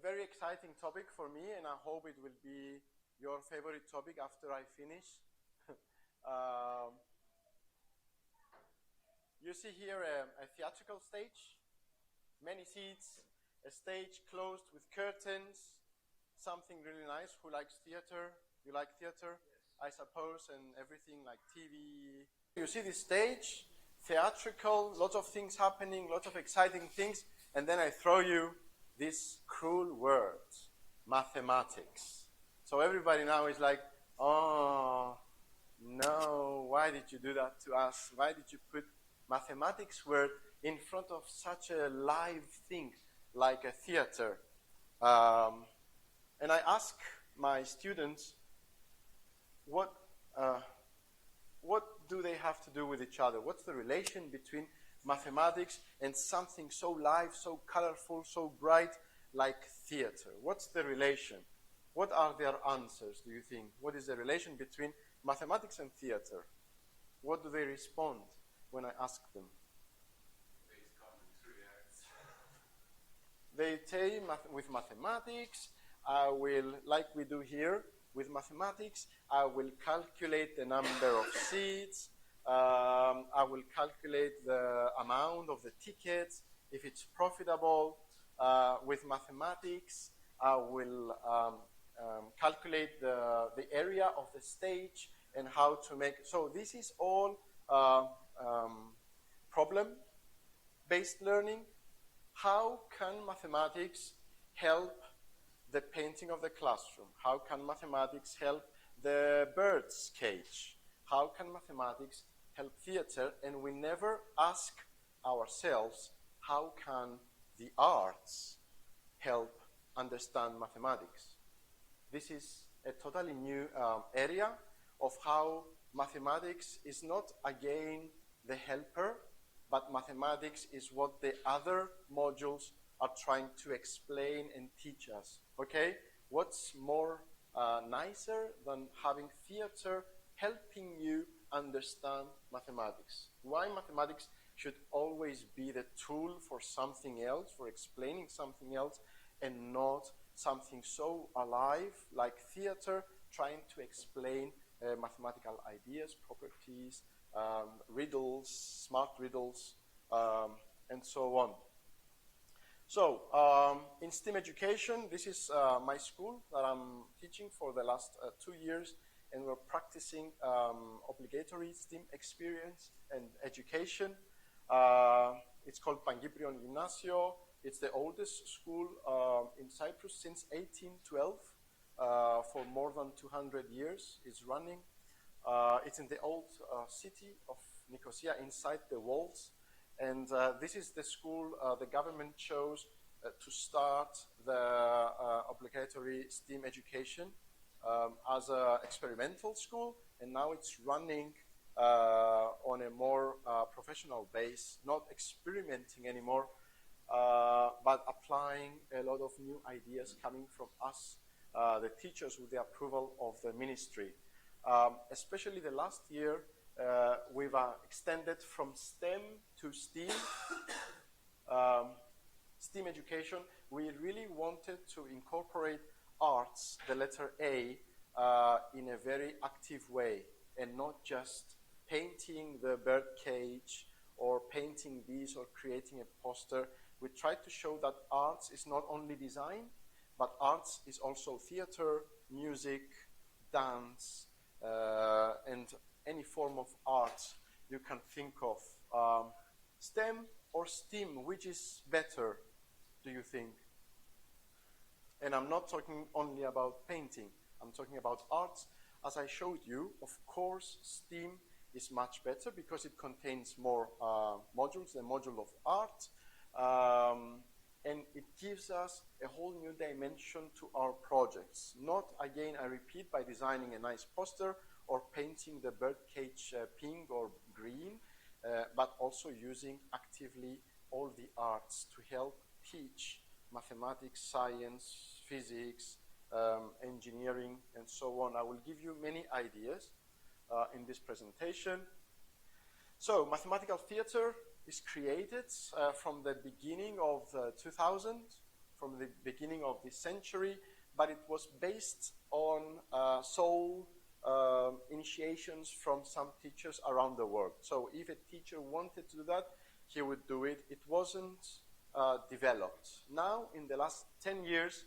very exciting topic for me, and I hope it will be your favorite topic after I finish. um, you see here a theatrical stage, many seats, a stage closed with curtains, something really nice. Who likes theater? You like theater, I suppose, and everything like TV. You see this stage, theatrical, lots of things happening, lots of exciting things, and then I throw you this cruel word, mathematics. So everybody now is like, oh, no, why did you do that to us? Why did you put mathematics word in front of such a live thing like a theater? And I ask my students, what do they have to do with each other? What's the relation between mathematics and something so live, so colorful, so bright like theater? What's the relation? What are their answers, do you think? What is the relation between mathematics and theater? What do they respond when I ask them? They say with mathematics, I will, like we do here, with mathematics, I will calculate the number of seats, I will calculate the amount of the tickets, if it's profitable. With mathematics, I will calculate the area of the stage and how to make. So this is all problem-based learning. How can mathematics help the painting of the classroom? How can mathematics help the bird's cage? How can mathematics help theater? And we never ask ourselves, how can the arts help understand mathematics? This is a totally new area of how mathematics is not again the helper, but mathematics is what the other modules are trying to explain and teach us. Okay? What's more nicer than having theater helping you understand mathematics? Why mathematics should always be the tool for something else, for explaining something else, and not something so alive like theater, trying to explain mathematical ideas, properties, riddles, smart riddles, and so on. So, in STEAM education, this is my school that I'm teaching for the last 2 years, and we're practicing obligatory STEAM experience and education. It's called Pangyprion Gymnasio. It's the oldest school in Cyprus since 1812. For more than 200 years, it's running. It's in the old city of Nicosia, inside the walls. And this is the school the government chose to start the obligatory STEAM education as an experimental school, and now it's running on a more professional base, not experimenting anymore, but applying a lot of new ideas coming from us, the teachers, with the approval of the ministry. Especially the last year, we've extended from STEM to STEAM. STEAM education, we really wanted to incorporate arts, the letter A, in a very active way, and not just painting the bird cage or painting these or creating a poster. We tried to show that arts is not only design, but arts is also theater, music, dance, and any form of art you can think of. STEM or STEAM, which is better, do you think? And I'm not talking only about painting, I'm talking about arts. As I showed you, of course, STEAM is much better because it contains more modules, the module of art, and it gives us a whole new dimension to our projects. Not, again, I repeat, by designing a nice poster or painting the birdcage pink or green, but also using actively all the arts to help teach mathematics, science, physics, engineering, and so on. I will give you many ideas in this presentation. So, mathematical theater is created from the beginning of 2000 from the beginning of this century, but it was based on sole initiations from some teachers around the world. So if a teacher wanted to do that, he would do it. It wasn't developed. Now, in the last 10 years,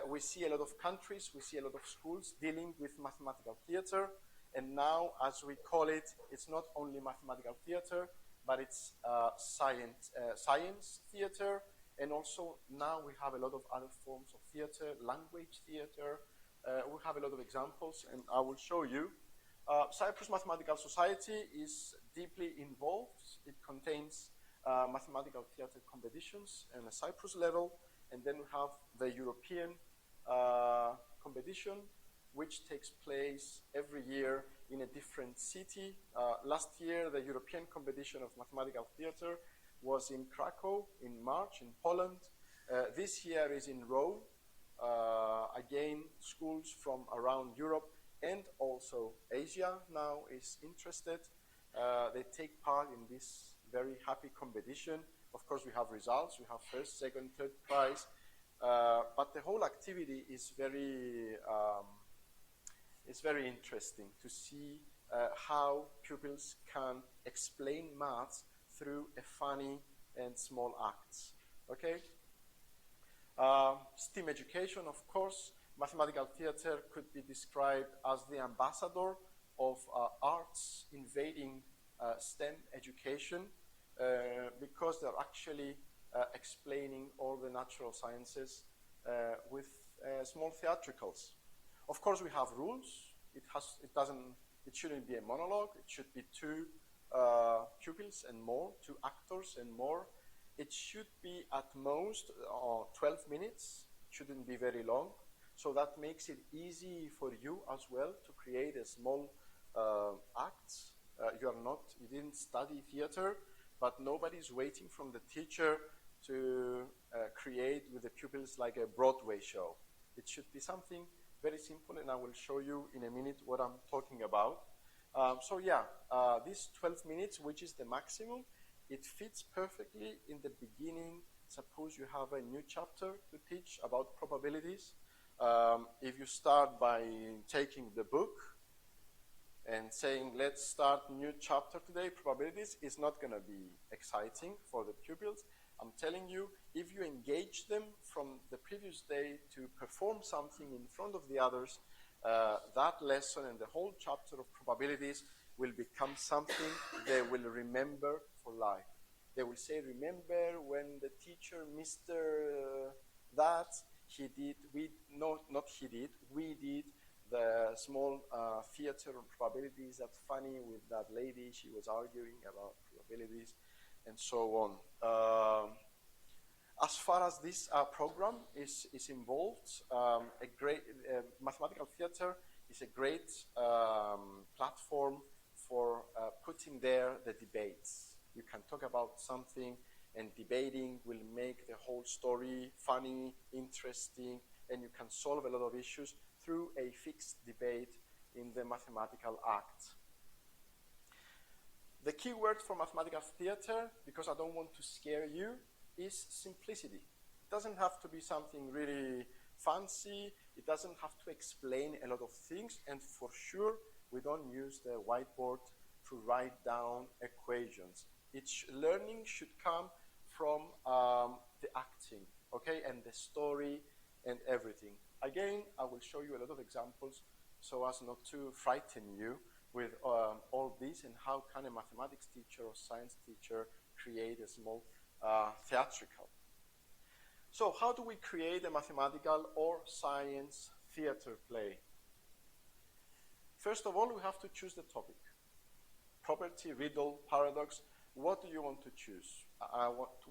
we see a lot of countries, we see a lot of schools dealing with mathematical theater, and now, as we call it, it's not only mathematical theater, but it's science theater, and also now we have a lot of other forms of theater, language theater. We have a lot of examples, and I will show you. Cyprus Mathematical Society is deeply involved. It contains mathematical theater competitions on a Cyprus level, and then we have the European competition, which takes place every year in a different city. Last year, the European competition of mathematical theater was in Krakow in March, in Poland. This year is in Rome. Again, schools from around Europe and also Asia now is interested. They take part in this very happy competition. Of course, we have results. We have first, second, third prize. But the whole activity is very interesting to see how pupils can explain maths through a funny and small acts. Okay? STEAM education, of course. Mathematical theater could be described as the ambassador of arts invading STEM education because they're actually explaining all the natural sciences with small theatricals. Of course, we have rules. It shouldn't be a monologue. It should be two pupils and more, two actors and more. It should be at most 12 minutes. It shouldn't be very long. So that makes it easy for you as well to create a small act. You didn't study theater, but nobody's waiting from the teacher to create with the pupils like a Broadway show. It should be something very simple, and I will show you in a minute what I'm talking about. This 12 minutes, which is the maximum, it fits perfectly in the beginning. Suppose you have a new chapter to teach about probabilities. If you start by taking the book and saying, let's start new chapter today, probabilities, is not going to be exciting for the pupils. I'm telling you, if you engage them from the previous day to perform something in front of the others, that lesson and the whole chapter of probabilities will become something they will remember for life. They will say, remember when the teacher, Mr. that, he did, we did the small theater on probabilities. That's funny with that lady. She was arguing about probabilities and so on. As far as this program is involved, a great mathematical theater is a great platform for putting there the debates. You can talk about something, and debating will make the whole story funny, interesting, and you can solve a lot of issues through a fixed debate in the mathematical act. The key word for mathematical theater, because I don't want to scare you, is simplicity. It doesn't have to be something really fancy. It doesn't have to explain a lot of things, and for sure, we don't use the whiteboard to write down equations. Learning should come from the acting, okay, and the story and everything. Again, I will show you a lot of examples so as not to frighten you with all this and how can a mathematics teacher or science teacher create a small theatrical. So how do we create a mathematical or science theater play? First of all, we have to choose the topic. Property, riddle, paradox. What do you want to choose?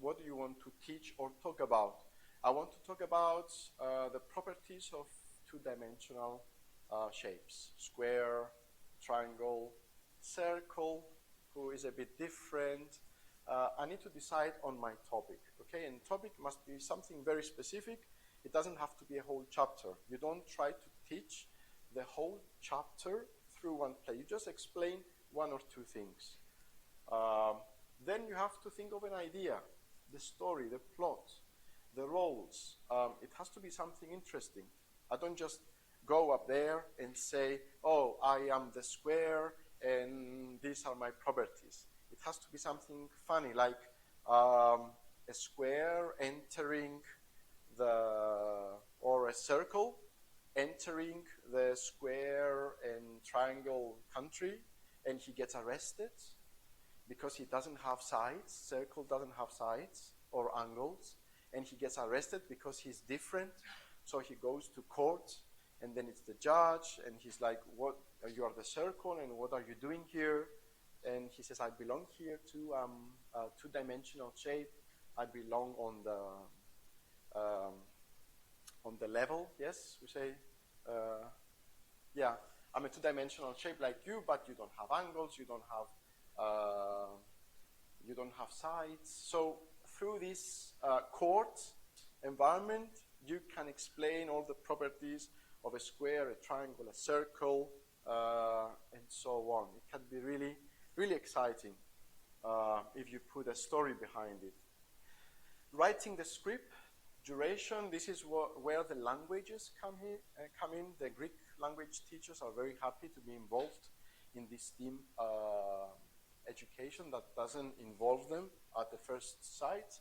What do you want to teach or talk about? I want to talk about the properties of two-dimensional shapes. Square, triangle, circle, who is a bit different. I need to decide on my topic, okay? And topic must be something very specific. It doesn't have to be a whole chapter. You don't try to teach the whole chapter through one play. You just explain one or two things. Then you have to think of an idea, the story, the plot. the roles. It has to be something interesting. I don't just go up there and say, oh, I am the square and these are my properties. It has to be something funny, like a square entering or a circle entering the square and triangle country, and he gets arrested because he doesn't have sides. Circle doesn't have sides or angles, and he gets arrested because he's different. So he goes to court, and then it's the judge, and he's like, "What? You are the circle, and what are you doing here?" And he says, "I belong here to a two-dimensional shape. I belong on the level." Yes, we say, "Yeah, I'm a two-dimensional shape like you, but you don't have angles. You don't have sides." So through this court environment, you can explain all the properties of a square, a triangle, a circle, and so on. It can be really, really exciting if you put a story behind it. Writing the script, duration, this is where the languages come in. The Greek language teachers are very happy to be involved in this team education that doesn't involve them at the first sight.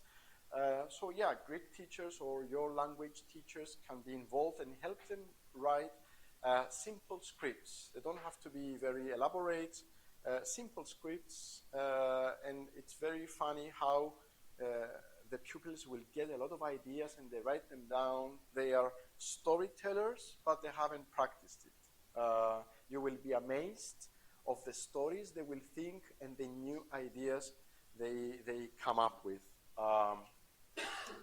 So yeah, Greek teachers or your language teachers can be involved and help them write simple scripts. They don't have to be very elaborate, simple scripts, and it's very funny how the pupils will get a lot of ideas and they write them down. They are storytellers, but they haven't practiced it. You will be amazed of the stories they will think and the new ideas they come up with.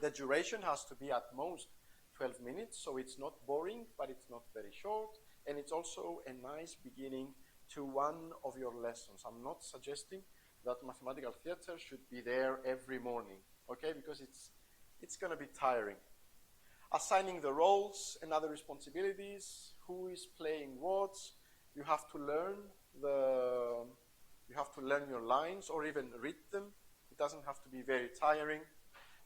The duration has to be at most 12 minutes, so it's not boring, but it's not very short, and it's also a nice beginning to one of your lessons. I'm not suggesting that mathematical theater should be there every morning, okay, because it's going to be tiring. Assigning the roles and other responsibilities, who is playing what, you have to learn your lines or even read them. It doesn't have to be very tiring.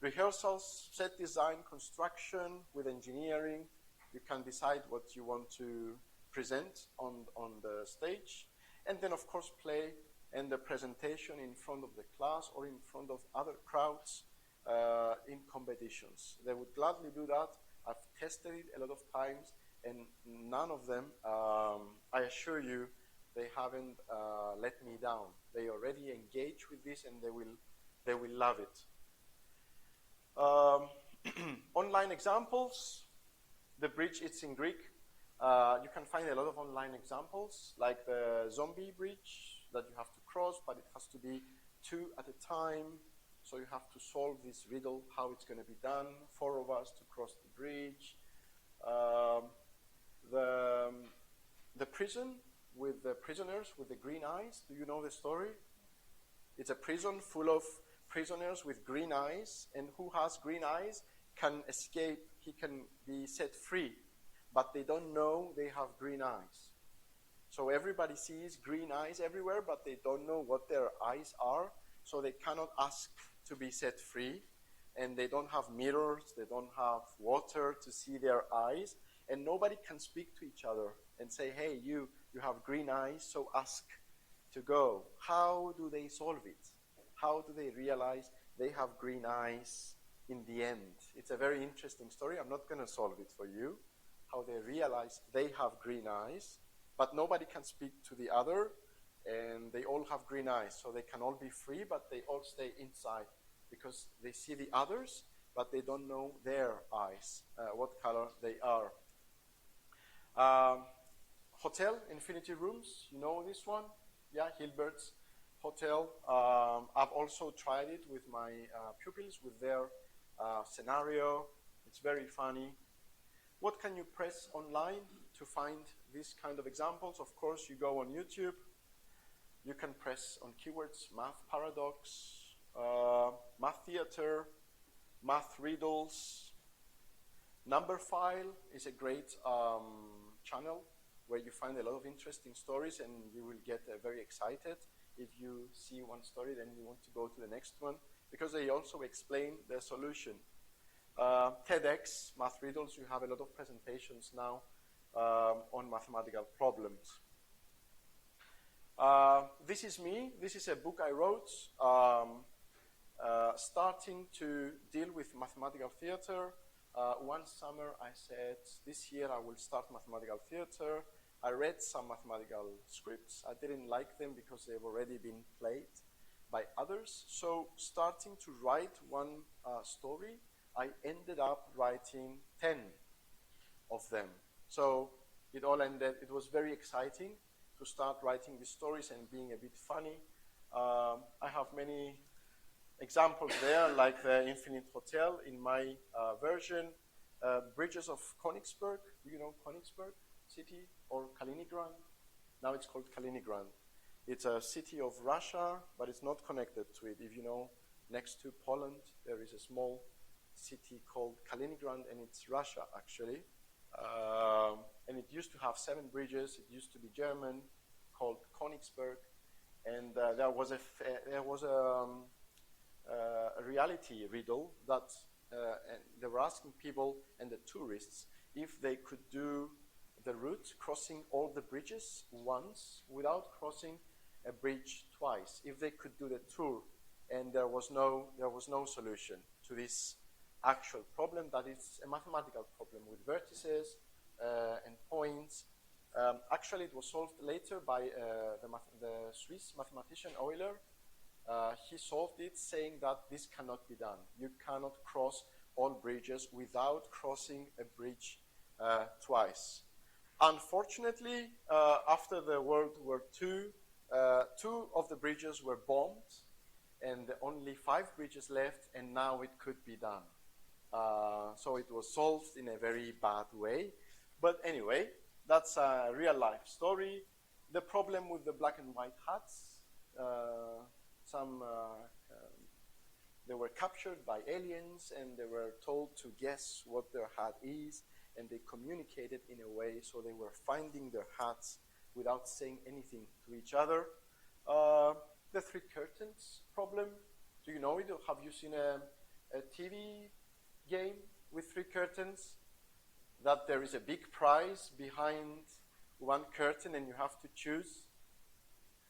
Rehearsals, set design, construction with engineering. You can decide what you want to present on the stage. And then, of course, play and the presentation in front of the class or in front of other crowds in competitions. They would gladly do that. I've tested it a lot of times, and none of them, I assure you, they haven't let me down. They already engage with this, and they will love it. Online examples. The bridge, it's in Greek. You can find a lot of online examples, like the zombie bridge that you have to cross, but it has to be 2 at a time. So you have to solve this riddle, how it's going to be done. 4 of us to cross the bridge. The prison with the prisoners with the green eyes. Do you know the story? It's a prison full of prisoners with green eyes, and who has green eyes can escape. He can be set free, but they don't know they have green eyes. So everybody sees green eyes everywhere, but they don't know what their eyes are, so they cannot ask to be set free, and they don't have mirrors, they don't have water to see their eyes, and nobody can speak to each other and say, hey, you have green eyes, so ask to go. How do they solve it? How do they realize they have green eyes in the end? It's a very interesting story. I'm not going to solve it for you, how they realize they have green eyes, but nobody can speak to the other, and they all have green eyes, so they can all be free, but they all stay inside because they see the others, but they don't know their eyes, what color they are. Hotel, infinity rooms, you know this one? Yeah, Hilbert's Hotel. I've also tried it with my pupils with their scenario. It's very funny. What can you press online to find these kind of examples? Of course, you go on YouTube. You can press on keywords, math paradox, math theater, math riddles. Number File is a great channel where you find a lot of interesting stories, and you will get very excited. If you see one story, then you want to go to the next one, because they also explain the solution. TEDx, Math Riddles, you have a lot of presentations now on mathematical problems. This is me. This is a book I wrote starting to deal with mathematical theater. One summer I said, this year I will start mathematical theater. I read some mathematical scripts. I didn't like them because they've already been played by others. So starting to write one story, I ended up writing 10 of them. So it all ended, it was very exciting to start writing these stories and being a bit funny. I have many examples there, like the Infinite Hotel in my version, Bridges of Königsberg. Do you know Königsberg city or Kaliningrad? Now it's called Kaliningrad. It's a city of Russia, but it's not connected to it. If you know, next to Poland, there is a small city called Kaliningrad, and it's Russia, actually. And it used to have 7 bridges. It used to be German, called Königsberg. And there was a reality riddle that and they were asking people and the tourists if they could do the route crossing all the bridges once without crossing a bridge twice, if they could do the tour. And there was no solution to this actual problem, that is a mathematical problem with vertices and points. Actually, it was solved later by the Swiss mathematician Euler. He solved it saying that this cannot be done. You cannot cross all bridges without crossing a bridge twice. Unfortunately, after the World War II, 2 of the bridges were bombed, and only 5 bridges left, and now it could be done. So it was solved in a very bad way. But anyway, that's a real-life story. The problem with the black and white hats, they were captured by aliens, and they were told to guess what their hat is, and they communicated in a way so they were finding their hats without saying anything to each other. The 3 curtains problem, do you know it? Have you seen a TV game with 3 curtains? That there is a big prize behind one curtain and you have to choose.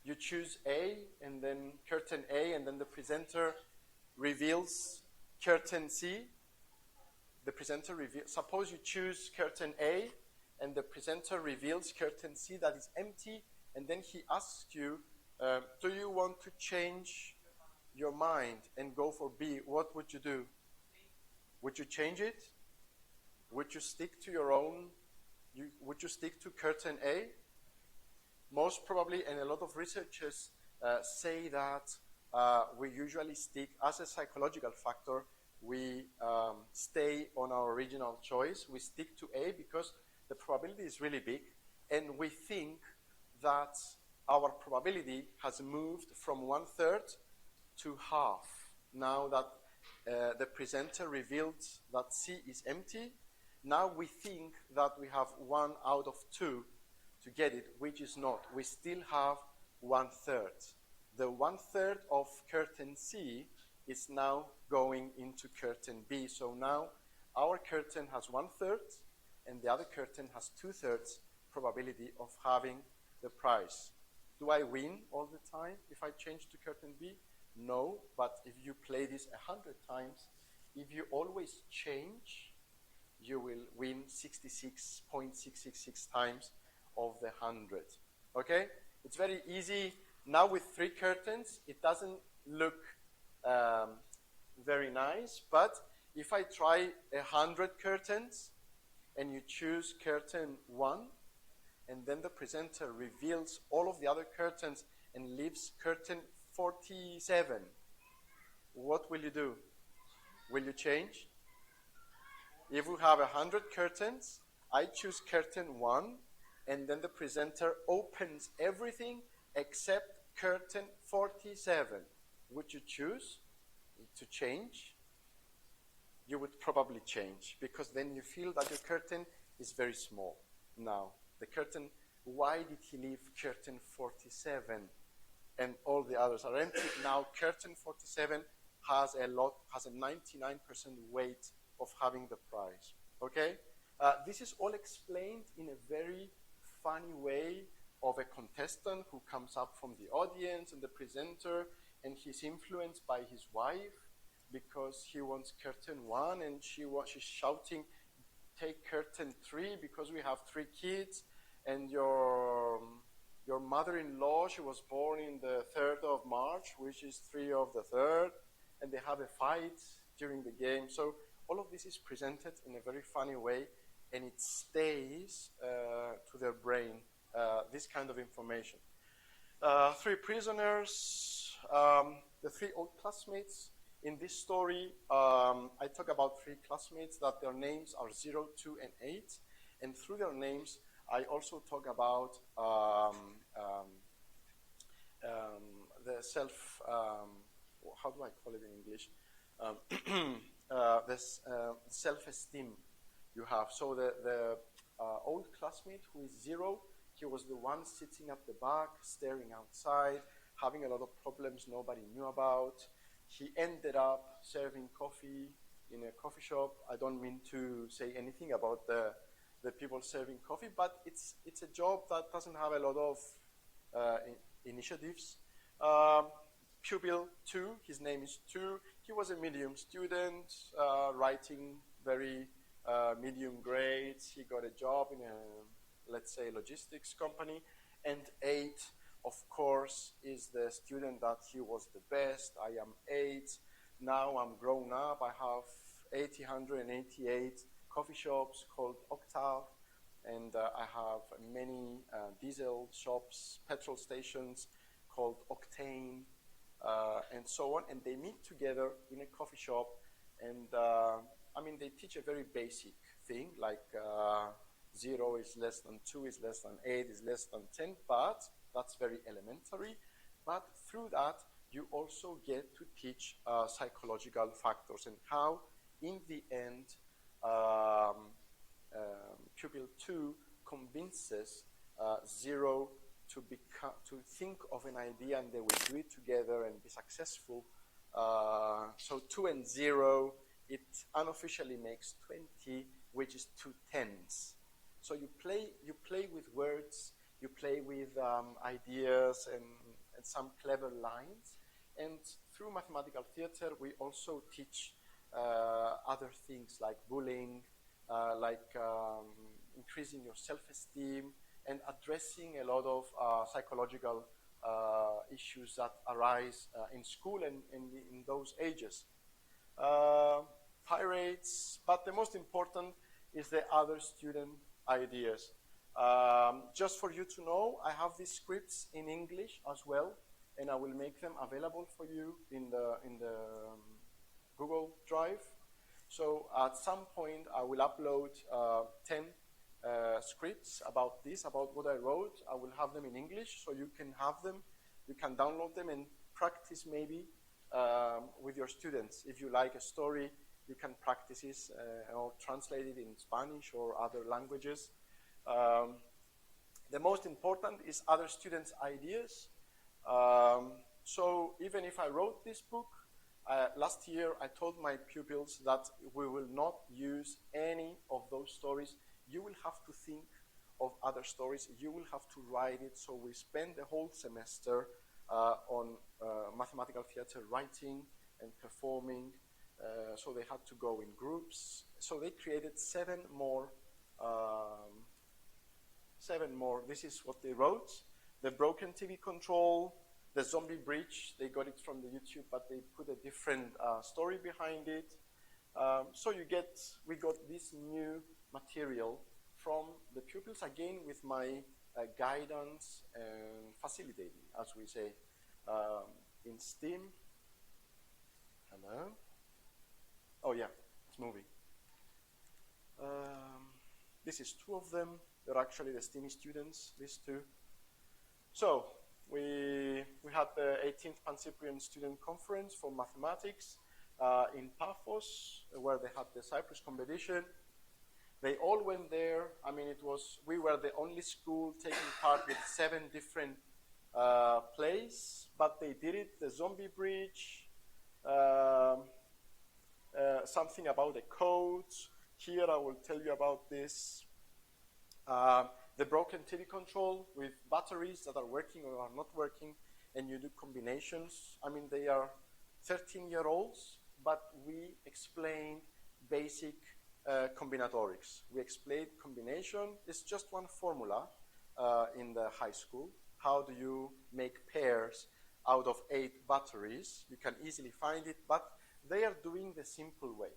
You choose A, and then curtain A, and then the presenter reveals curtain C. The presenter reveals, suppose you choose curtain A, and the presenter reveals curtain C that is empty, and then he asks you, do you want to change your mind and go for B? What would you do? Would you change it? Would you stick to your own, would you stick to curtain A? Most probably, and a lot of researchers say that we usually stick, as a psychological factor, we stay on our original choice. We stick to A because the probability is really big, and we think that our probability has moved from 1/3 to half. Now that the presenter revealed that C is empty, now we think that we have 1 out of 2 to get it, which is not. We still have 1/3. The 1/3 of curtain C is now going into curtain B. So now our curtain has 1/3, and the other curtain has 2/3 probability of having the prize. Do I win all the time if I change to curtain B? No, but if you play this 100 times, if you always change, you will win 66.666 times of the 100. Okay? It's very easy. Now with 3 curtains, it doesn't look very nice, but if I try 100 curtains and you choose curtain 1, and then the presenter reveals all of the other curtains and leaves curtain 47, what will you do? Will you change? If we have 100 curtains, I choose curtain 1, and then the presenter opens everything except curtain 47. Would you choose to change? You would probably change, because then you feel that your curtain is very small. Now, the curtain, why did he leave curtain 47 and all the others are empty? Now, curtain 47 has a 99% weight of having the prize. Okay? This is all explained in a very funny way of a contestant who comes up from the audience and the presenter, and he's influenced by his wife because he wants curtain 1 and she's shouting, take curtain 3 because we have 3 kids, and your mother-in-law, she was born in the 3rd of March, which is 3 of the 3rd, and they have a fight during the game. So all of this is presented in a very funny way, and it stays to their brain, this kind of information. 3 prisoners, the 3 old classmates. In this story, I talk about 3 classmates that their names are 0, 2, and 8. And through their names, I also talk about the how do I call it in English? This self-esteem you have. So the old classmate who is 0, he was the one sitting at the back, staring outside, having a lot of problems nobody knew about. He ended up serving coffee in a coffee shop. I don't mean to say anything about the people serving coffee, but it's a job that doesn't have a lot of initiatives. Pupil 2, his name is 2. He was a medium student, writing very medium grades. He got a job in a, let's say, logistics company. And 8, of course, is the student that he was the best. I am 8. Now I'm grown up. I have 888 coffee shops called Octave, and I have many diesel shops, petrol stations called Octane, and so on. And they meet together in a coffee shop, and I mean, they teach a very basic thing, like 0 is less than 2 is less than 8 is less than 10, but that's very elementary. But through that, you also get to teach psychological factors and how, in the end, pupil 2 convinces 0 to think of an idea, and they will do it together and be successful. So 2 and 0, it unofficially makes 20, which is 2 tens. So you play with words, you play with ideas and some clever lines. And through mathematical theater, we also teach other things like bullying, like increasing your self-esteem, and addressing a lot of psychological issues that arise in school and in those ages. Pirates, but the most important is the other student ideas. Just for you to know, I have these scripts in English as well, and I will make them available for you in the Google Drive. So at some point, I will upload 10 scripts about this, about what I wrote. I will have them in English, so you can have them. You can download them and practice maybe with your students. If you like a story, you can practice it or translate it in Spanish or other languages. The most important is other students' ideas. So even if I wrote this book, last year I told my pupils that we will not use any of those stories. You will have to think of other stories. You will have to write it. So we spent the whole semester on mathematical theater writing and performing. So they had to go in groups. So they created 7 more. This is what they wrote. The broken TV control, the zombie bridge. They got it from the YouTube, but they put a different story behind it. So we got this new material from the pupils, again with my guidance and facilitating, as we say in STEAM. Hello. Oh yeah, it's moving. This is 2 of them. They're actually the STEAM students, these 2. So we had the 18th Pan-Cyprian Student Conference for Mathematics in Paphos, where they had the Cyprus competition. They all went there. I mean, we were the only school taking part with 7 different plays, but they did it. The zombie bridge, something about the codes. Here I will tell you about this. The broken TV control with batteries that are working or are not working, and you do combinations. I mean, they are 13-year-olds, but we explain basic combinatorics. We explain combination. It's just one formula in the high school. How do you make pairs out of 8 batteries? You can easily find it, but they are doing the simple way.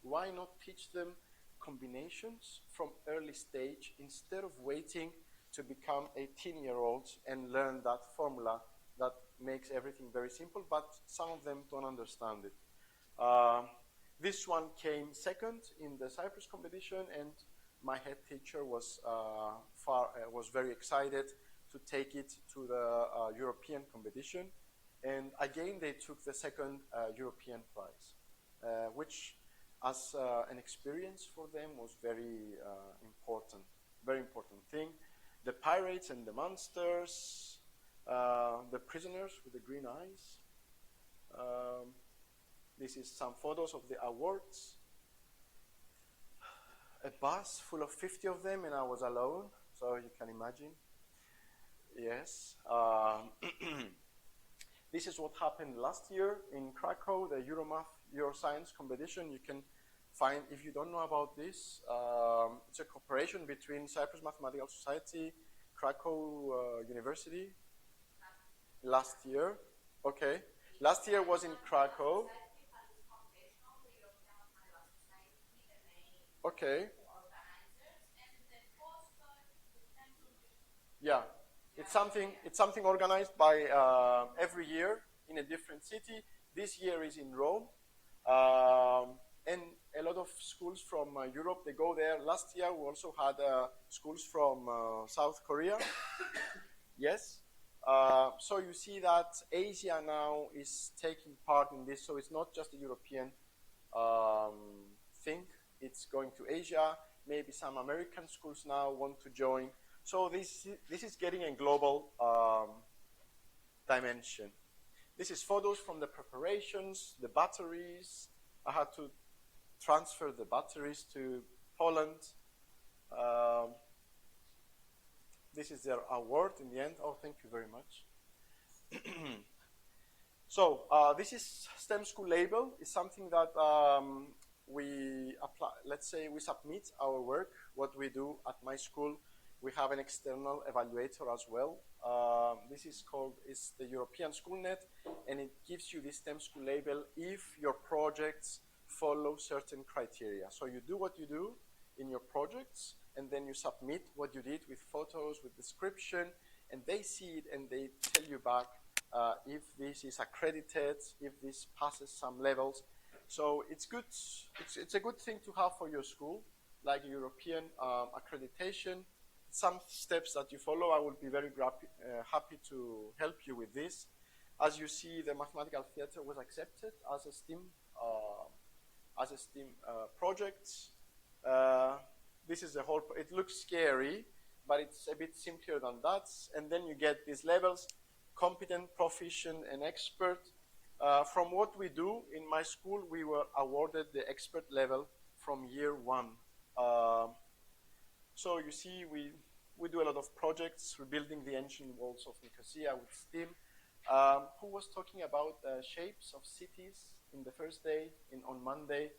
Why not teach them combinations from early stage instead of waiting to become 18-year-olds and learn that formula that makes everything very simple, but some of them don't understand it. This one came second in the Cyprus competition, and my head teacher was very excited to take it to the European competition. And again, they took the second European prize, which as an experience for them was very important thing. The pirates and the monsters, the prisoners with the green eyes. This is some photos of the awards. A bus full of 50 of them, and I was alone, so you can imagine. Yes. This is what happened last year in Krakow, the Euromath Euroscience competition. You can find, if you don't know about this, it's a cooperation between Cyprus Mathematical Society, Krakow University. Last year, okay. Last year was in Krakow. Okay. Yeah, it's something organized by every year in a different city. This year is in Rome, and a lot of schools from Europe, they go there. Last year we also had schools from South Korea. Yes. So you see that Asia now is taking part in this. So it's not just a European thing. It's going to Asia. Maybe some American schools now want to join. So this is getting a global dimension. This is photos from the preparations, the batteries. I had to transfer the batteries to Poland. This is their award in the end. Oh, thank you very much. So this is STEM school label. It's something that we apply. Let's say we submit our work, what we do at my school. We have an external evaluator as well. This is the European SchoolNet, and it gives you this STEM school label if your projects follow certain criteria. So you do what you do in your projects, and then you submit what you did with photos, with description, and they see it and they tell you back if this is accredited, if this passes some levels. So it's good. It's a good thing to have for your school, like European accreditation. Some steps that you follow, I will be very happy to help you with this. As you see, the mathematical theater was accepted as a STEAM project. This is the whole. It looks scary, but it's a bit simpler than that. And then you get these levels: competent, proficient, and expert. From what we do in my school, we were awarded the expert level from year 1. So you see, we do a lot of projects, rebuilding the ancient walls of Nicosia with STEAM. Who was talking about shapes of cities in the first day, on Monday?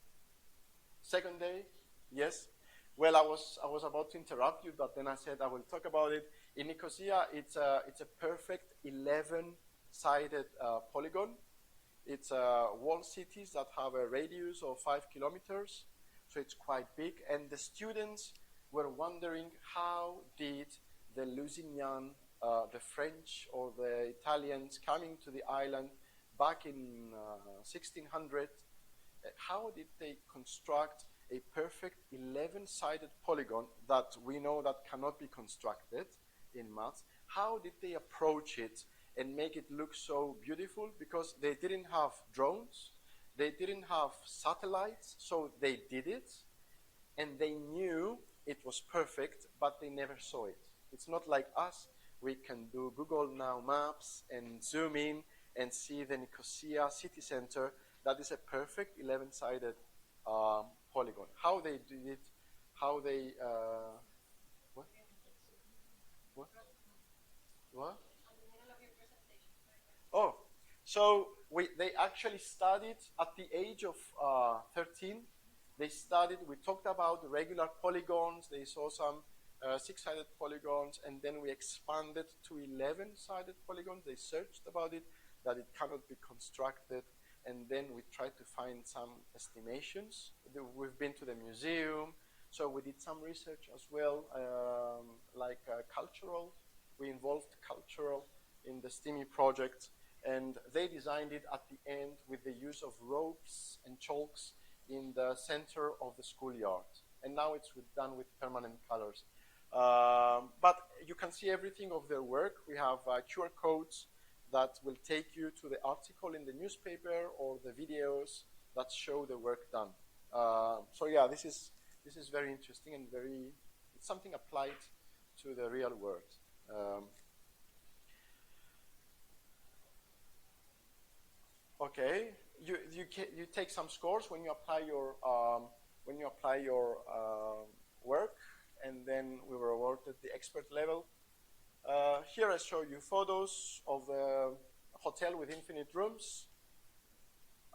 Second day? Yes. Well, I was about to interrupt you, but then I said I will talk about it. In Nicosia, it's a perfect 11-sided polygon. It's wall cities that have a radius of 5 kilometers, so it's quite big. And the students were wondering, how did the Lusignan, the French or the Italians coming to the island back in 1600, how did they construct a perfect 11-sided polygon that we know that cannot be constructed in maths? How did they approach it and make it look so beautiful? Because they didn't have drones, they didn't have satellites, so they did it, and they knew it was perfect, but they never saw it. It's not like us. We can do Google Now Maps and zoom in and see the Nicosia city center. That is a perfect 11-sided polygon. How they did it, how they, what? What? What? Oh, so they actually studied at the age of 13. They studied, we talked about the regular polygons. They saw some 6-sided polygons, and then we expanded to 11-sided polygons. They searched about it, that it cannot be constructed, and then we tried to find some estimations. We've been to the museum, so we did some research as well, like cultural. We involved cultural in the STEAMY project, and they designed it at the end with the use of ropes and chalks in the center of the schoolyard. And now it's done with permanent colors. But you can see everything of their work. We have QR codes that will take you to the article in the newspaper or the videos that show the work done. So yeah, this is very interesting and it's something applied to the real world. Okay, you take some scores when you apply your work, and then we were awarded the expert level. Here I show you photos of the hotel with infinite rooms.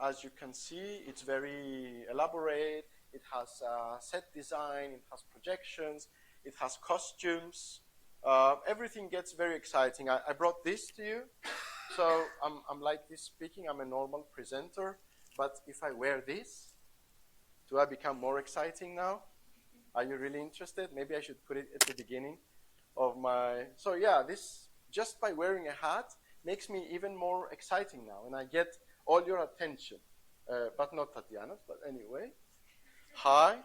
As you can see, it's very elaborate. It has set design, it has projections, it has costumes. Everything gets very exciting. I brought this to you. So I'm like this speaking, I'm a normal presenter, but if I wear this, do I become more exciting now? Are you really interested? Maybe I should put it at the beginning of my, so yeah, this, just by wearing a hat, makes me even more exciting now, and I get all your attention, but not Tatiana's, but anyway. Hi.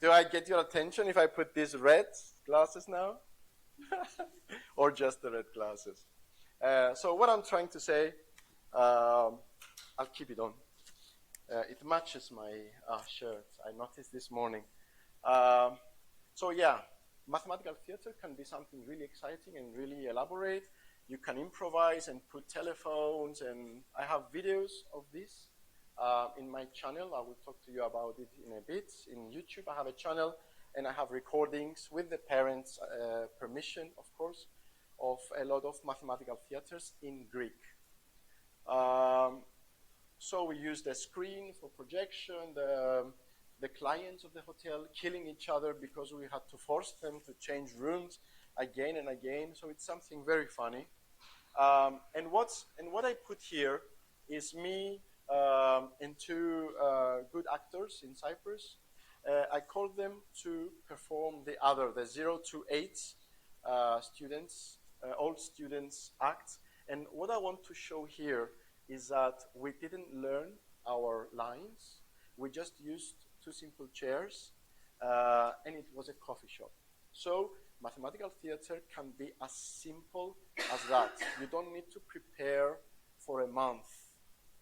Do I get your attention if I put these red glasses now? Or just the red glasses? So what I'm trying to say, I'll keep it on. It matches my shirt. I noticed this morning. So yeah, mathematical theater can be something really exciting and really elaborate. You can improvise and put telephones, and I have videos of this in my channel. I will talk to you about it in a bit. In YouTube, I have a channel, and I have recordings with the parents' permission, of course, of a lot of mathematical theaters in Greek. So we used a screen for projection, the clients of the hotel killing each other because we had to force them to change rooms again and again. So it's something very funny. And what I put here is me and two good actors in Cyprus. I called them to perform the 0 to 8 students, old students act. And what I want to show here is that we didn't learn our lines. We just used two simple chairs, and it was a coffee shop. So mathematical theater can be as simple as that. You don't need to prepare for a month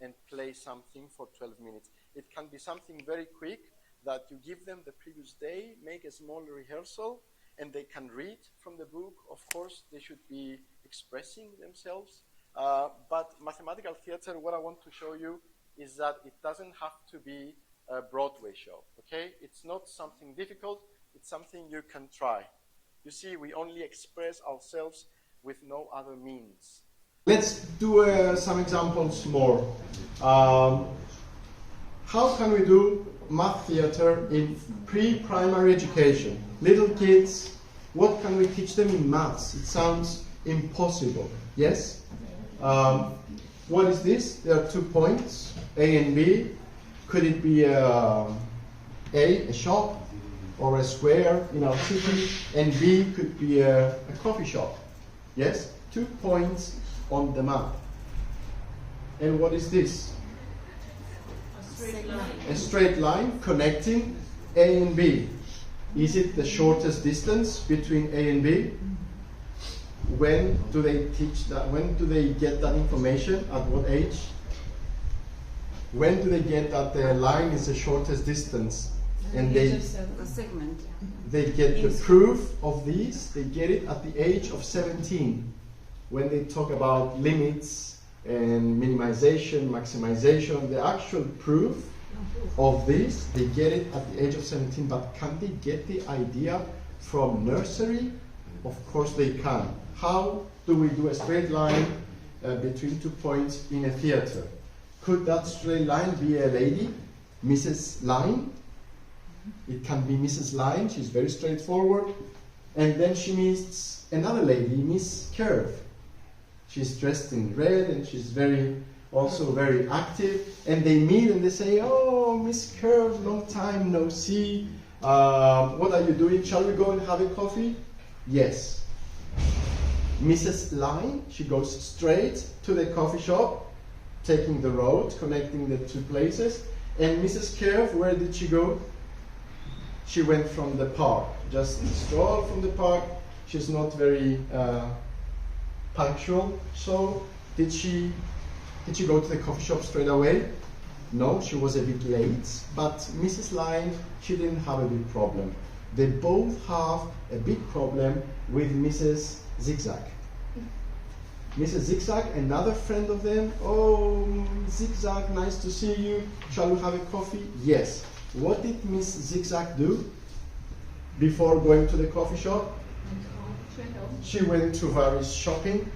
and play something for 12 minutes. It can be something very quick that you give them the previous day, make a small rehearsal, and they can read from the book. Of course, they should be expressing themselves. But mathematical theater, what I want to show you is that it doesn't have to be a Broadway show, okay? It's not something difficult. It's something you can try. You see, we only express ourselves with no other means. Let's do some examples more. How can we do math theater in pre-primary education? Little kids, what can we teach them in maths? It sounds impossible, yes? What is this? There are 2 points, A and B. Could it be a shop or a square in our city, and B could be a coffee shop? Yes? 2 points on the map. And what is this? A straight line. A straight line connecting A and B. Is it the shortest distance between A and B? When do they teach that? When do they get that information? At what age? When do they get that the line is the shortest distance? And The segment. they get the proof of these. They get it at the age of 17, when they talk about limits and minimization, maximization. The actual proof of this. They get it at the age of 17, but can they get the idea from nursery? Of course they can. How do we do a straight line between 2 points in a theater? Could that straight line be a lady, Mrs. Line? It can be Mrs. Line, she's very straightforward. And then she meets another lady, Miss Curve. She's dressed in red and she's also very active. And they meet and they say, oh, Miss Curve, long time no see. What are you doing? Shall we go and have a coffee? Yes. Mrs. Line, she goes straight to the coffee shop, taking the road, connecting the two places. And Mrs. Curve, where did she go? She went from the park, just stroll from the park. She's not very punctual. So did she go to the coffee shop straight away? No, she was a bit late, but Mrs. Line, she didn't have a big problem. They both have a big problem with Mrs. Zigzag. Mrs. Zigzag, another friend of them, oh, Zigzag, nice to see you. Shall we have a coffee? Yes. What did Miss Zigzag do before going to the coffee shop? She went to various shopping.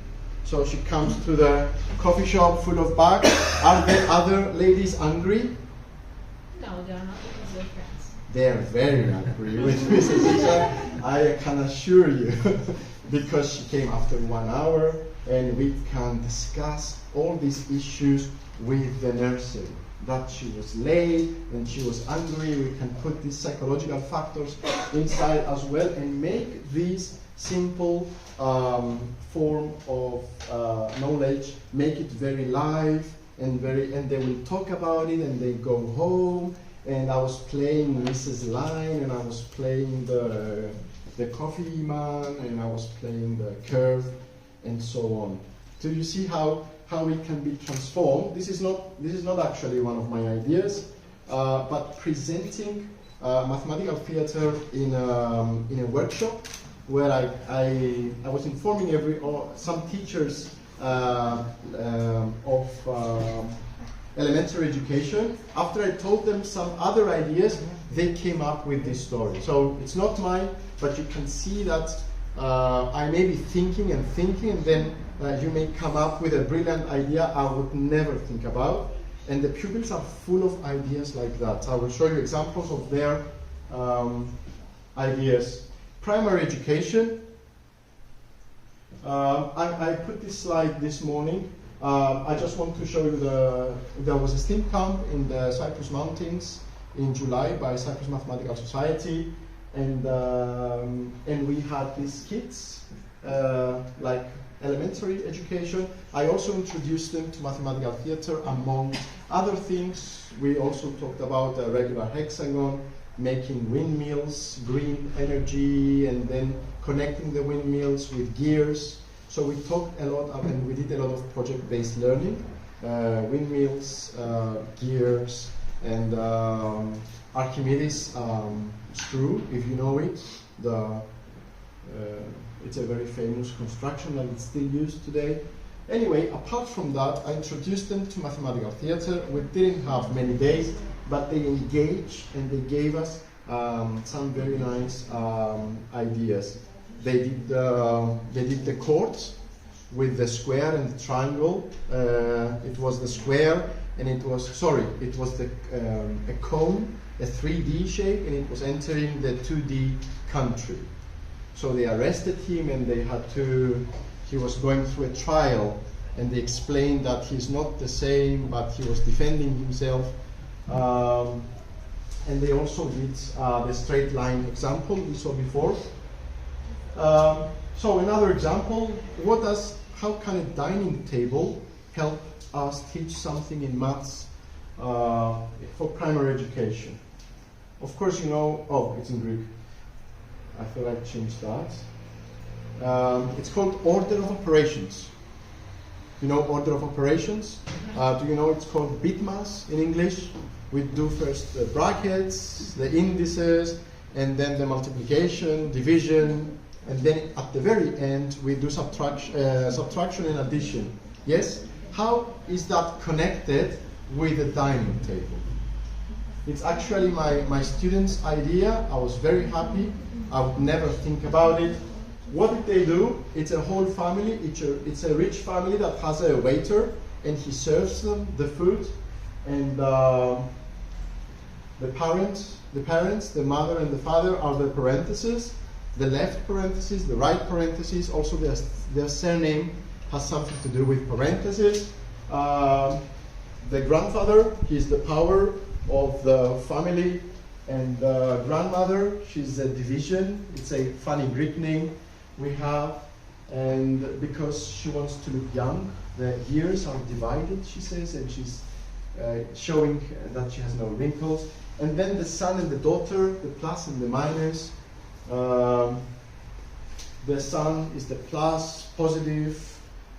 So she comes to the coffee shop full of bags. Are the other ladies angry? No, they are not, because they're friends. They are very angry with Mrs. Zigzag, I can assure you, because she came after 1 hour and we can discuss all these issues with the nursery. That she was late and she was angry. We can put these psychological factors inside as well and make these simple form of knowledge, make it very live and they will talk about it and they go home. And I was playing Mrs. Line and I was playing the coffee man and I was playing the curve and so on. So you see how it can be transformed. This is not actually one of my ideas, but presenting mathematical theater in a workshop where I was informing some teachers of elementary education. After I told them some other ideas, they came up with this story. So it's not mine, but you can see that I may be thinking and then you may come up with a brilliant idea I would never think about. And the pupils are full of ideas like that. I will show you examples of their ideas. Primary education. I put this slide this morning. I just want to show you there was a STEAM camp in the Cyprus Mountains in July by Cyprus Mathematical Society. And we had these kids, like elementary education. I also introduced them to mathematical theater among other things. We also talked about a regular hexagon, making windmills, green energy, and then connecting the windmills with gears. So we talked a lot and we did a lot of project-based learning, windmills, gears, and Archimedes screw, if you know it. It's a very famous construction and it's still used today. Anyway, apart from that, I introduced them to mathematical theater. We didn't have many days, but they engaged and they gave us some very nice ideas. They did the chords with the square and the triangle. It was the square and it was a cone, a 3D shape, and it was entering the 2D country. So they arrested him and he was going through a trial, and they explained that he's not the same, but he was defending himself. And they also did the straight line example we saw before. So another example, how can a dining table help us teach something in maths for primary education? Of course, you know, it's in Greek. I thought I'd change that. It's called order of operations. You know order of operations? Do you know it's called bitmass in English? We do first the brackets, the indices, and then the multiplication, division, and then at the very end we do subtraction and addition. Yes? How is that connected with a dining table? It's actually my students' idea. I was very happy. I would never think about it. What did they do? It's a whole family. It's a rich family that has a waiter, and he serves them the food. And the parents, the mother and the father are the parentheses. The left parenthesis, the right parenthesis, also their surname has something to do with parentheses. The grandfather, he's the power of the family, and the grandmother, she's a division. It's a funny Greek name we have, and because she wants to look young, the years are divided, she says, and she's showing that she has no wrinkles. And then the son and the daughter, the plus and the minus. The son is the plus, positive,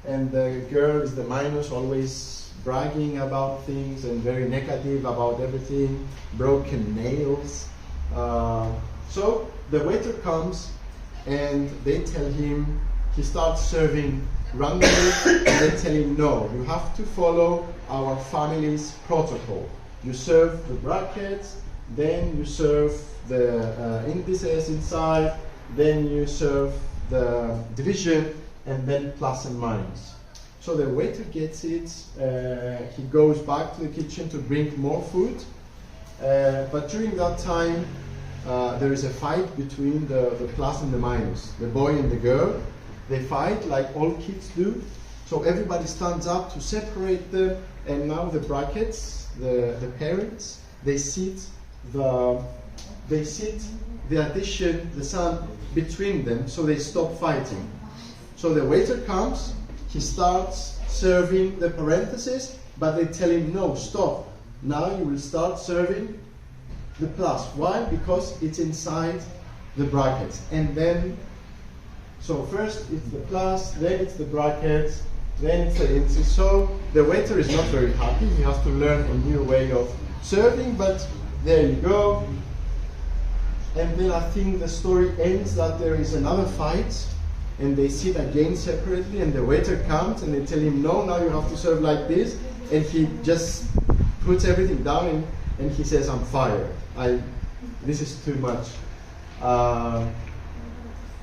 and the girl is the minus, always bragging about things and very negative about everything, broken nails. So the waiter comes and they tell him, he starts serving randomly, and they tell him, no, you have to follow our family's protocol. You serve the brackets, then you serve the indices inside, then you serve the division, and then plus and minus. So the waiter gets it, he goes back to the kitchen to bring more food, but during that time there is a fight between the plus and the minus, the boy and the girl. They fight like all kids do, so everybody stands up to separate them, and now the brackets, the parents, they sit the addition, the son, between them, so they stop fighting. So the waiter comes, he starts serving the parentheses, but they tell him, no, stop. Now you will start serving the plus. Why? Because it's inside the brackets. And then, so first it's the plus, then it's the brackets, then it's the indices. So the waiter is not very happy. He has to learn a new way of serving, but there you go. And then I think the story ends that there is another fight, and they sit again separately, and the waiter comes and they tell him, no, now you have to serve like this, and he just puts everything down and he says, I'm fired. This is too much.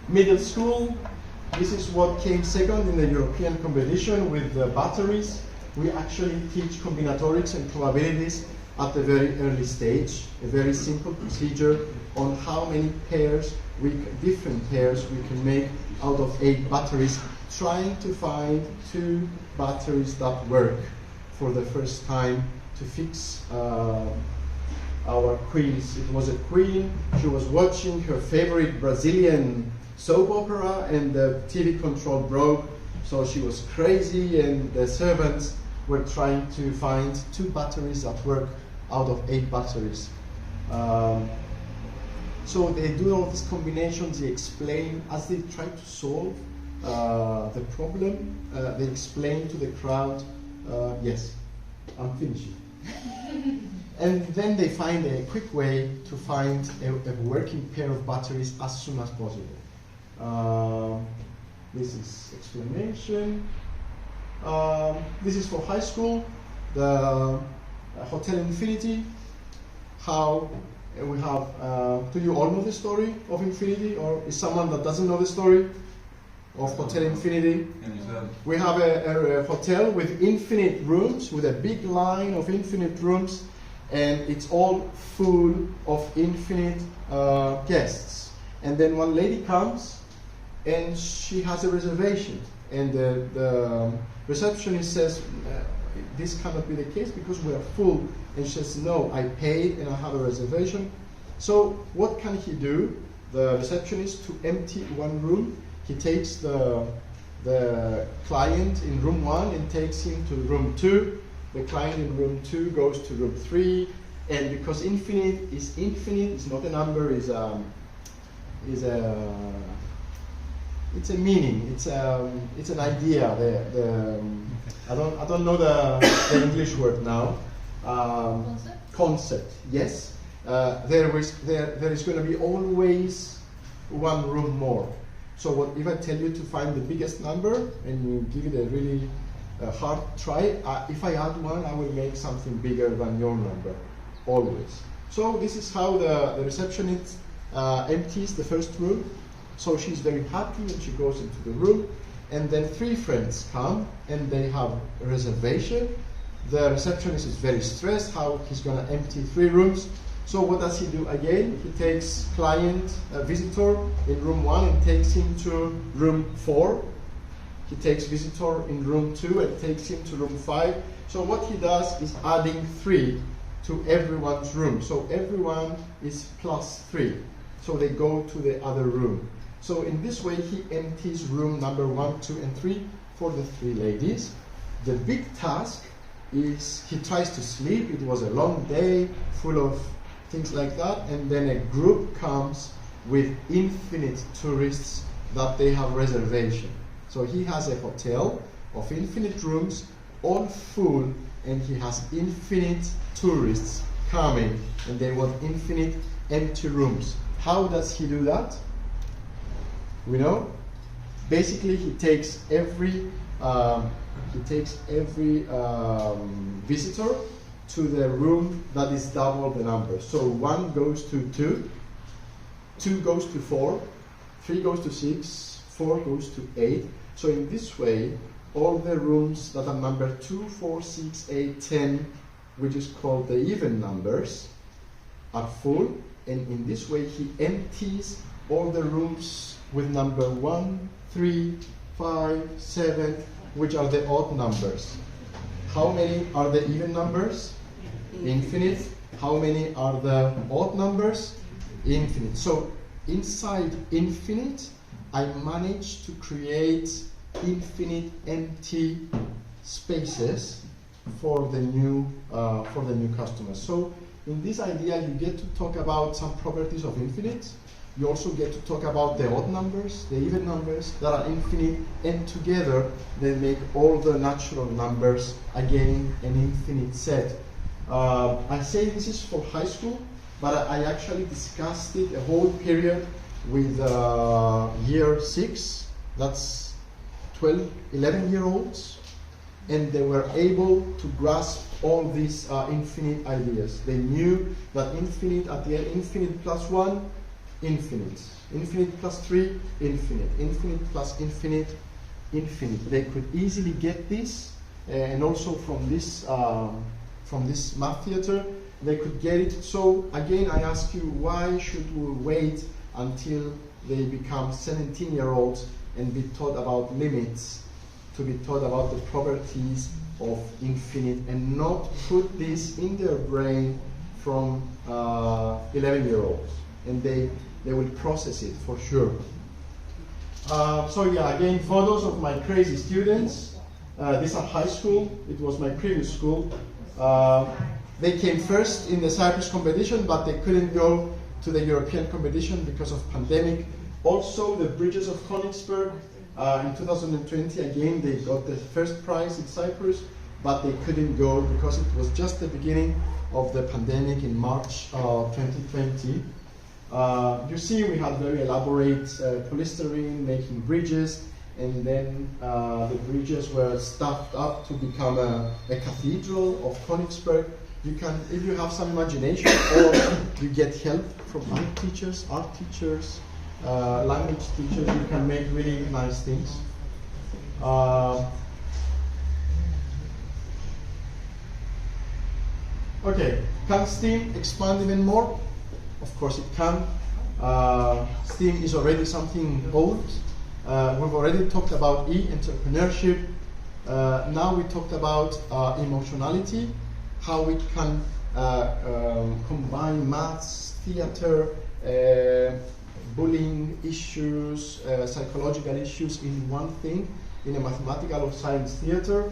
Middle school, this is what came second in the European competition with the batteries. We actually teach combinatorics and probabilities at the very early stage, a very simple procedure on how many pairs, different pairs we can make out of 8 batteries, trying to find 2 batteries that work for the first time to fix our queens. It was a queen, she was watching her favorite Brazilian soap opera, and the TV control broke, so she was crazy, and the servants were trying to find 2 batteries that work out of 8 batteries. So they do all these combinations, they explain, as they try to solve the problem, they explain to the crowd, yes, I'm finishing. And then they find a quick way to find a working pair of batteries as soon as possible. This is explanation. This is for high school, the Hotel Infinity, how we have, do you all know the story of Infinity, or is someone that doesn't know the story of Hotel Infinity? We have a hotel with infinite rooms, with a big line of infinite rooms, and it's all full of infinite guests. And then one lady comes, and she has a reservation, and the receptionist says, this cannot be the case because we are full. And she says, no, I paid and I have a reservation. So what can he do, the receptionist, to empty one room? He takes the client in room 1 and takes him to room 2. The client in room 2 goes to room 3. And because infinite is not a number, it's a meaning. It's an idea. I don't know the English word now. Concept. Yes. There is going to be always one room more. So what if I tell you to find the biggest number and you give it a really hard try? If I add 1, I will make something bigger than your number, always. So this is how the receptionist empties the first room. So she's very happy and she goes into the room, and then 3 friends come and they have a reservation. The receptionist is very stressed how he's going to empty 3 rooms. So what does he do again? He takes client, visitor in room 1 and takes him to room 4. He takes visitor in room 2 and takes him to room 5. So what he does is adding 3 to everyone's room. So everyone is plus 3. So they go to the other room. So in this way he empties room number 1, 2, and 3 for the 3 ladies. The big task is he tries to sleep. It was a long day full of things like that, and then a group comes with infinite tourists that they have reservation. So he has a hotel of infinite rooms, all full, and he has infinite tourists coming, and they want infinite empty rooms. How does he do that? We know. Basically, he takes every visitor to the room that is double the number. So 1 goes to 2, 2 goes to 4, 3 goes to 6, 4 goes to 8. So in this way, all the rooms that are number 2, 4, 6, 8, 10, which is called the even numbers, are full. And in this way, he empties all the rooms with number 1, 3, 5, 7, which are the odd numbers. How many are the even numbers? Infinite. How many are the odd numbers? Infinite. So inside infinite, I managed to create infinite empty spaces for the new customers. So in this idea, you get to talk about some properties of infinite. You also get to talk about the odd numbers, the even numbers that are infinite, and together they make all the natural numbers, again, an infinite set. I say this is for high school, but I actually discussed it a whole period with year 6, that's 12, 11-year-olds, and they were able to grasp all these infinite ideas. They knew that infinite at the end, infinite plus 1, infinite. Infinite plus 3, infinite. Infinite plus infinite, infinite. They could easily get this, and also from this math theater, they could get it. So again, I ask you, why should we wait until they become 17-year-olds and be taught about limits, to be taught about the properties of infinite, and not put this in their brain from 11-year-olds? And they will process it for sure. So yeah, again, photos of my crazy students. These are high school. It was my previous school. They came first in the Cyprus competition, but they couldn't go to the European competition because of pandemic. Also, the Bridges of Königsberg in 2020, again, they got the first prize in Cyprus, but they couldn't go because it was just the beginning of the pandemic in March 2020. You see, we had very elaborate polystyrene making bridges, and then the bridges were stuffed up to become a cathedral of Königsberg. You can, if you have some imagination, or you get help from art teachers, language teachers, you can make really nice things. Okay, can STEAM expand even more? Of course it can. STEAM is already something old. We've already talked about entrepreneurship. Now we talked about emotionality, how we can combine maths, theater, bullying issues, psychological issues in one thing, in a mathematical or science theater.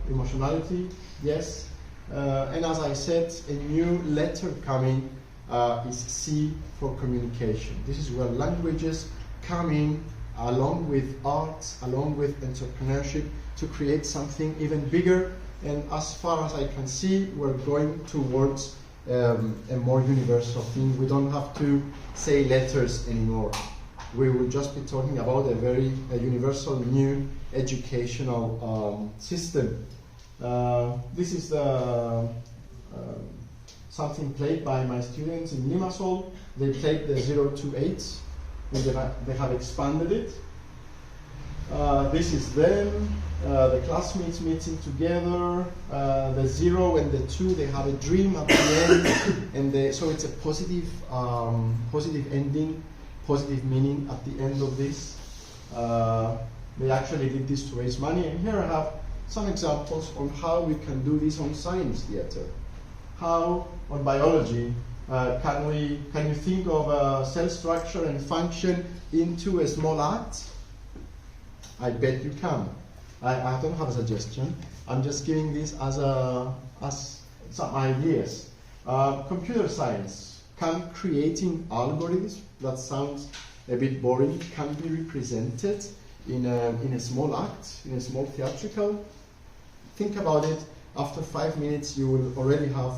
Emotionality, yes. And as I said, a new letter coming is C for communication. This is where languages come in along with art, along with entrepreneurship, to create something even bigger. And as far as I can see, we're going towards a more universal thing. We don't have to say letters anymore. We will just be talking about a very universal new educational system. This is the something played by my students in Limassol. They played the 0 to 8, and they have expanded it. This is them, the classmates meeting together, the 0 and the 2, they have a dream at the end, and so it's a positive, positive ending, positive meaning at the end of this. They actually did this to raise money, and here I have some examples on how we can do this on science theater. How, on biology, can you think of cell structure and function into a small act? I bet you can. I don't have a suggestion. I'm just giving this as some ideas. Computer science, can creating algorithms, that sounds a bit boring, can be represented in a small act, in a small theatrical? Think about it. After 5 minutes, you will already have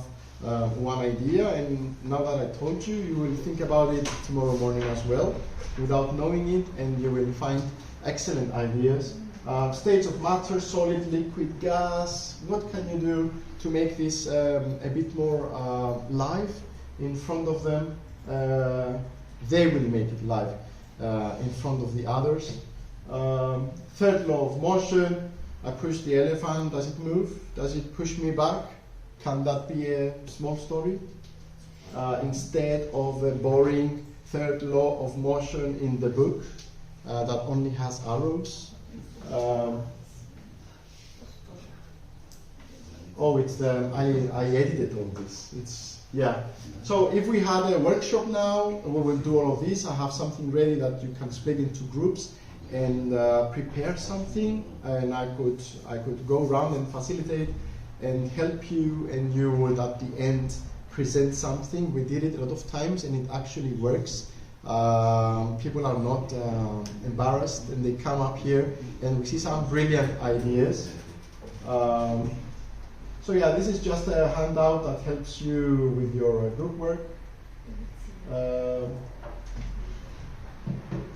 one idea, and now that I told you, you will think about it tomorrow morning as well, without knowing it, and you will find excellent ideas. States of matter, solid, liquid, gas. What can you do to make this a bit more live in front of them? They will make it live in front of the others. Third law of motion. I push the elephant. Does it move? Does it push me back? Can that be a small story? Instead of a boring third law of motion in the book that only has arrows. It's the I edited all this. Yeah. So if we had a workshop now, we will do all of this. I have something ready that you can split into groups and prepare something, and I could go around and facilitate and help you, and you would at the end present something. We did it a lot of times, and it actually works. People are not embarrassed, and they come up here, and we see some brilliant ideas. So yeah, this is just a handout that helps you with your group work.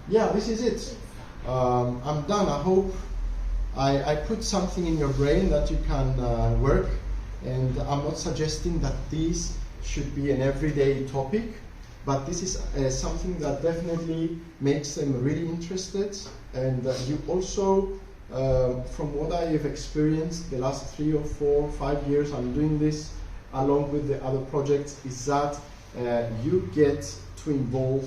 Yeah, this is it. I'm done. I hope I put something in your brain that you can work, and I'm not suggesting that this should be an everyday topic, but this is something that definitely makes them really interested, and you also, from what I have experienced the last 3 or 4 or 5 years I'm doing this, along with the other projects, is that you get to involve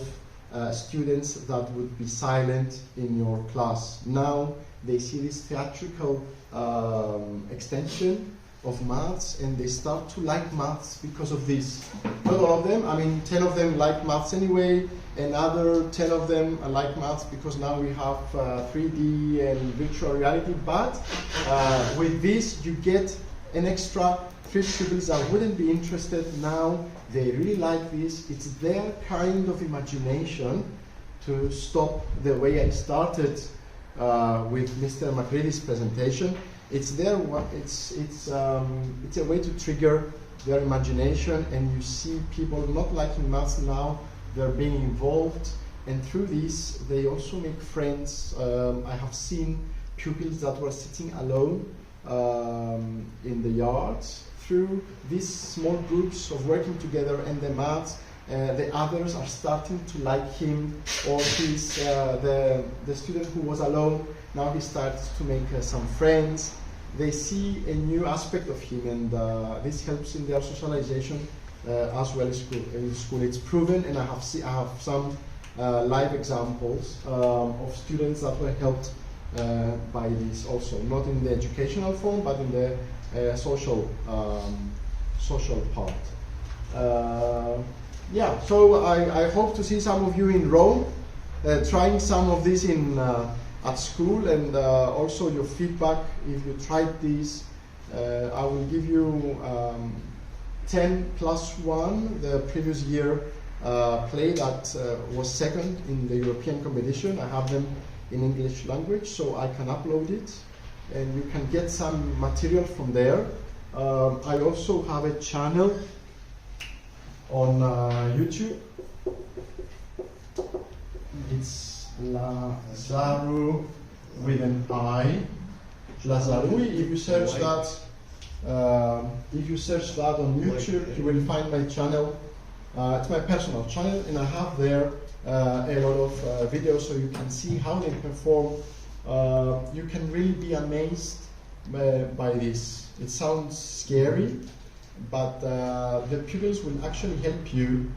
students that would be silent in your class. Now they see this theatrical extension of maths, and they start to like maths because of this. Not all of them, 10 of them like maths anyway, another 10 of them like maths because now we have 3D and virtual reality, but with this you get an extra 3 pupils that wouldn't be interested. Now they really like this. It's their kind of imagination to stop the way I started with Mr. Macready's presentation. It's a way to trigger their imagination, and you see people not liking maths now, they're being involved, and through this they also make friends. I have seen pupils that were sitting alone in the yard. Through these small groups of working together and the maths, the others are starting to like him, or he's the student who was alone. Now he starts to make some friends. They see a new aspect of him, and this helps in their socialization as well as in school. It's proven, and I have some live examples of students that were helped by this also, not in the educational form, but in the social part. Yeah, so I hope to see some of you in Rome, trying some of this at school, and also your feedback if you tried this. I will give you 10 plus 1, the previous year play that was second in the European competition. I have them in English language, so I can upload it, and you can get some material from there. I also have a channel on YouTube. It's Lazaru with an I. Lazarui. If you search that If you search that on YouTube, you will find my channel. It's my personal channel, and I have there a lot of videos so you can see how they perform. You can really be amazed by this. It sounds scary, but the pupils will actually help you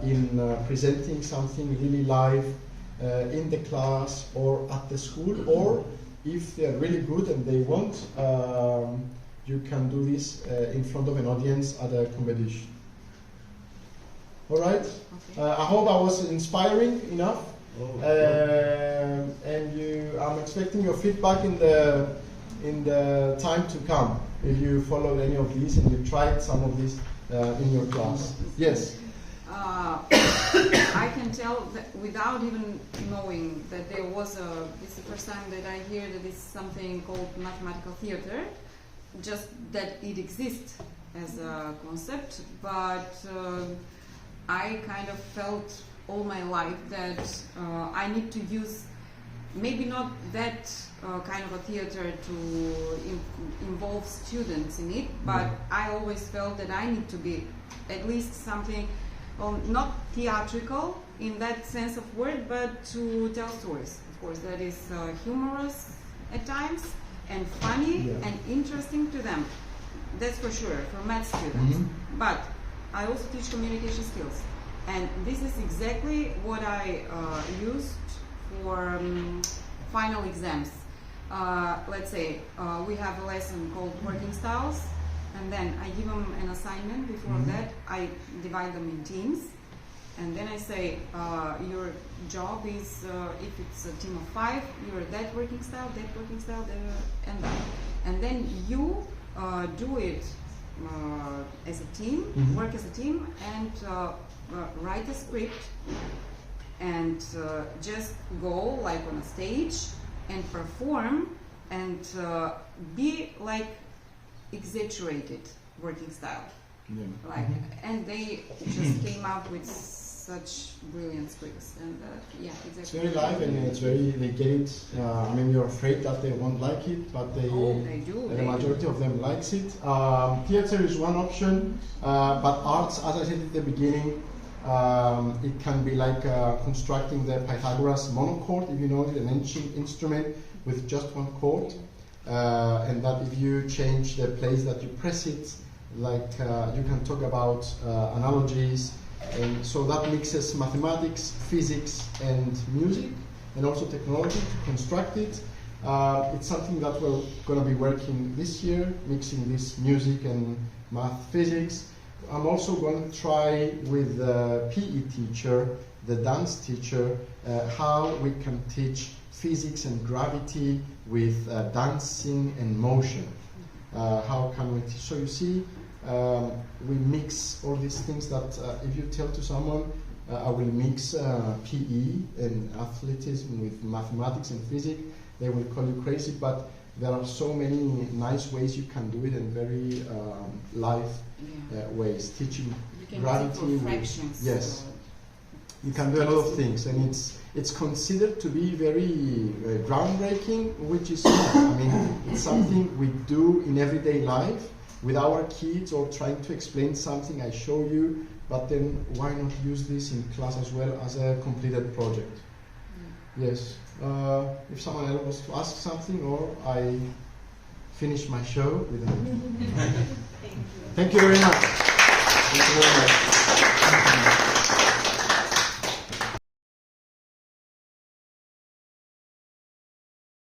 in presenting something really live in the class or at the school, or if they're really good and they want, you can do this in front of an audience at a competition. All right? Okay. I hope I was inspiring enough. And I'm expecting your feedback in the time to come. If you followed any of these and you tried some of these in your class. Yes. I can tell that without even knowing that there was this is the first time that I hear that it's something called mathematical theater, just that it exists as a concept, but I kind of felt all my life that I need to use maybe not that kind of a theater to involve students in it, but I always felt that I need to be at least something, not theatrical in that sense of word, but to tell stories. Of course, that is humorous at times and funny and interesting to them. That's for sure, for math students. But I also teach communication skills. And this is exactly what I used for final exams. Let's say we have a lesson called working styles, and then I give them an assignment. Before that, I divide them in teams, and then I say, your job is, if it's a team of 5, you're that working style, and that. And then you do it as a team, work as a team, and write a script, and just go like on a stage and perform and be like exaggerated working style. Like, and they just came up with such brilliant scripts, and exactly. It's very live and it's very, they get it. I mean, you're afraid that they won't like it, but they do. The majority of them likes it. Theater is one option, but arts, as I said at the beginning, it can be like constructing the Pythagoras monochord, if you know it, an ancient instrument with just one chord, and that if you change the place that you press it, like you can talk about analogies, and so that mixes mathematics, physics, and music, and also technology to construct it. It's something that we're going to be working this year, mixing this music and math, physics. I'm also going to try with the PE teacher, the dance teacher, how we can teach physics and gravity with dancing and motion. How can we teach? So you see, we mix all these things that if you tell to someone, I will mix PE and athleticism with mathematics and physics, they will call you crazy, but there are so many nice ways you can do it and very live ways. Teaching gravity with, yes, you can do a lot of things, and it's considered to be very groundbreaking, which is not. I mean, it's something we do in everyday life with our kids, or trying to explain something I show you, but then why not use this in class as well as a completed project? Yes. If someone else wants to ask something, or I finish my show with a Thank you very much. Thank you very much.